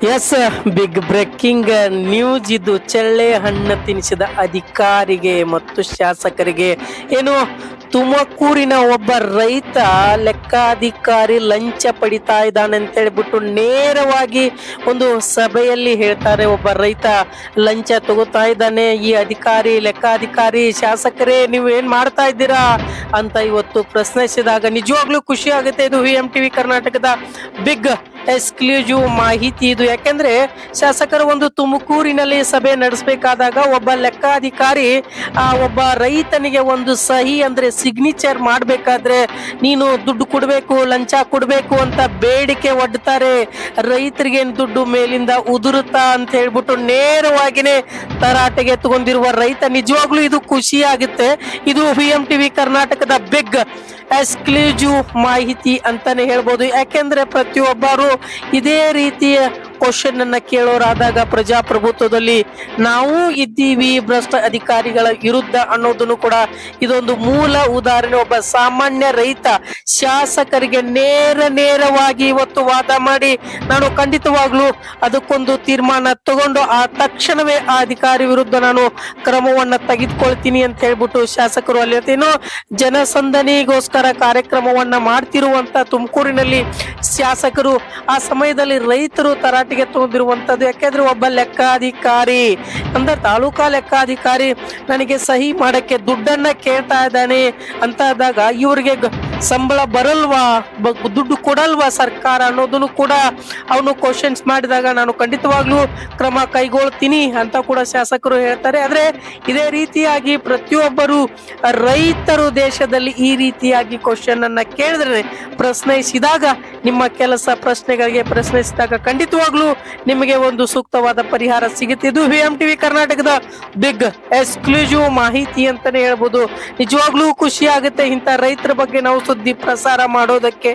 S, big breaking news ಇದು. ಚಳ್ಳೆ ಹಣ್ಣು ತಿನ್ನಿಸಿದ ಅಧಿಕಾರಿಗೆ ಮತ್ತು ಶಾಸಕರಿಗೆ ಏನು, ತುಮಕೂರಿನ ಒಬ್ಬ ರೈತ ಲೆಕ್ಕಾಧಿಕಾರಿ ಲಂಚ ಪಡಿತಾ ಇದ್ದಾನೆ ಅಂತ ಹೇಳ್ಬಿಟ್ಟು ನೇರವಾಗಿ ಒಂದು ಸಭೆಯಲ್ಲಿ ಹೇಳ್ತಾರೆ. ಒಬ್ಬ ರೈತ ಲಂಚ ತಗೋತಾ ಇದ್ದಾನೆ, ಈ ಅಧಿಕಾರಿ ಲೆಕ್ಕಾಧಿಕಾರಿ ಶಾಸಕರೇ ನೀವು ಏನ್ ಮಾಡ್ತಾ ಇದ್ದೀರಾ ಅಂತ ಇವತ್ತು ಪ್ರಶ್ನಿಸಿದಾಗ ನಿಜವಾಗ್ಲೂ ಖುಷಿ ಆಗುತ್ತೆ. ಇದು VMTV ಕರ್ನಾಟಕದ ಬಿಗ್ ಎಕ್ಸ್ಕ್ಲೂಸಿವ್ ಮಾಹಿತಿ ಇದು. ಯಾಕೆಂದ್ರೆ ಶಾಸಕರು ಒಂದು ತುಮಕೂರಿನಲ್ಲಿ ಸಭೆ ನಡೆಸಬೇಕಾದಾಗ ಒಬ್ಬ ಲೆಕ್ಕಾಧಿಕಾರಿ ಒಬ್ಬ ರೈತನಿಗೆ ಒಂದು ಸಹಿ ಅಂದ್ರೆ ಸಿಗ್ನೇಚರ್ ಮಾಡ್ಬೇಕಾದ್ರೆ ನೀನು ದುಡ್ಡು ಕೊಡ್ಬೇಕು, ಲಂಚ ಕೊಡ್ಬೇಕು ಅಂತ ಬೇಡಿಕೆ ಒಡ್ತಾರೆ. ರೈತರಿಗೆ ದುಡ್ಡು ಮೇಲಿಂದ ಉದುರುತ್ತಾ ಅಂತ ಹೇಳ್ಬಿಟ್ಟು ನೇರವಾಗಿನೇ ತರಾಟೆಗೆ ತಗೊಂಡಿರುವ ರೈತ. ನಿಜವಾಗ್ಲೂ ಇದು ಖುಷಿ ಆಗುತ್ತೆ. ಇದು VMTV ಕರ್ನಾಟಕದ ಬಿಗ್ ಎಕ್ಸ್ಕ್ಲೂಸಿವ್ ಮಾಹಿತಿ ಅಂತಾನೆ ಹೇಳ್ಬೋದು. ಯಾಕೆಂದ್ರೆ ಪ್ರತಿಯೊಬ್ಬರು ಇದೇ ರೀತಿಯ ಕ್ವಶನ್ ಅನ್ನ ಕೇಳೋರಾದಾಗ ಪ್ರಜಾಪ್ರಭುತ್ವದಲ್ಲಿ ನಾವು ಇದ್ದೀವಿ ಭ್ರಷ್ಟ ಅಧಿಕಾರಿಗಳ ವಿರುದ್ಧ ಅನ್ನೋದನ್ನು ಕೂಡ ಇದೊಂದು ಮೂಲ ಉದಾಹರಣೆ. ಒಬ್ಬ ಸಾಮಾನ್ಯ ರೈತ ಶಾಸಕರಿಗೆ ನೇರವಾಗಿ ಇವತ್ತು ವಾದ ಮಾಡಿ ನಾನು ಖಂಡಿತವಾಗ್ಲೂ ಅದಕ್ಕೊಂದು ತೀರ್ಮಾನ ತಗೊಂಡು ಆ ತಕ್ಷಣವೇ ಆ ಅಧಿಕಾರಿ ವಿರುದ್ಧ ನಾನು ಕ್ರಮವನ್ನ ತೆಗೆದುಕೊಳ್ತೀನಿ ಅಂತ ಹೇಳ್ಬಿಟ್ಟು ಶಾಸಕರು ಅಲ್ಲಿ ಏನೋ ಜನಸಂದಣಿಗೋಸ್ಕರ ಕಾರ್ಯಕ್ರಮವನ್ನ ಮಾಡ್ತಿರುವಂತ ತುಮಕೂರಿನಲ್ಲಿ ಶಾಸಕರು ಆ ಸಮಯದಲ್ಲಿ ರೈತರು ತರಾಟೆಗೆ ತಗೊಂಡಿರುವಂತದ್ದು. ಯಾಕೆಂದ್ರೆ ಒಬ್ಬ ಲೆಕ್ಕಾಧಿಕಾರಿ ಅಂದ್ರೆ ತಾಲೂಕಾ ಲೆಕ್ಕಾಧಿಕಾರಿ ನನಗೆ ಸಹಿ ಮಾಡಕ್ಕೆ ದುಡ್ಡನ್ನ ಕೇಳ್ತಾ ಇದ್ದಾನೆ ಅಂತ ಆದಾಗ ಇವ್ರಿಗೆ ಸಂಬಳ ಬರಲ್ವಾ, ದುಡ್ಡು ಕೊಡಲ್ವಾ ಸರ್ಕಾರ ಅನ್ನೋದನ್ನು ಕೂಡ ಅವನು ಕ್ವಶನ್ಸ್ ಮಾಡಿದಾಗ ನಾನು ಖಂಡಿತವಾಗ್ಲೂ ಕ್ರಮ ಕೈಗೊಳ್ತೀನಿ ಅಂತ ಕೂಡ ಶಾಸಕರು ಹೇಳ್ತಾರೆ. ಆದ್ರೆ ಇದೇ ರೀತಿಯಾಗಿ ಪ್ರತಿಯೊಬ್ಬರು ರೈತರು ದೇಶದಲ್ಲಿ ಈ ರೀತಿಯಾಗಿ ಕ್ವಶನ್ ಅನ್ನ ಕೇಳಿದ್ರೆ ಪ್ರಶ್ನಿಸಿದಾಗ ನಿಮ್ಮ ಕೆಲಸ ಪ್ರಶ್ನೆಗಳಿಗೆ ಪ್ರಶ್ನಿಸಿದಾಗ ಖಂಡಿತವಾಗ್ಲೂ ನಿಮಗೆ ಒಂದು ಸೂಕ್ತವಾದ ಪರಿಹಾರ ಸಿಗುತ್ತೆ. ಇದು VMTV ಕರ್ನಾಟಕದ ಬಿಗ್ ಎಕ್ಸ್ಕ್ಲೂಸಿವ್ ಮಾಹಿತಿ ಅಂತಾನೆ ಹೇಳ್ಬೋದು. ನಿಜವಾಗ್ಲೂ ಖುಷಿ ಆಗುತ್ತೆ ಇಂಥ ರೈತರ ಬಗ್ಗೆ ನಾವು ಸುದ್ದಿ ಪ್ರಸಾರ ಮಾಡೋದಕ್ಕೆ.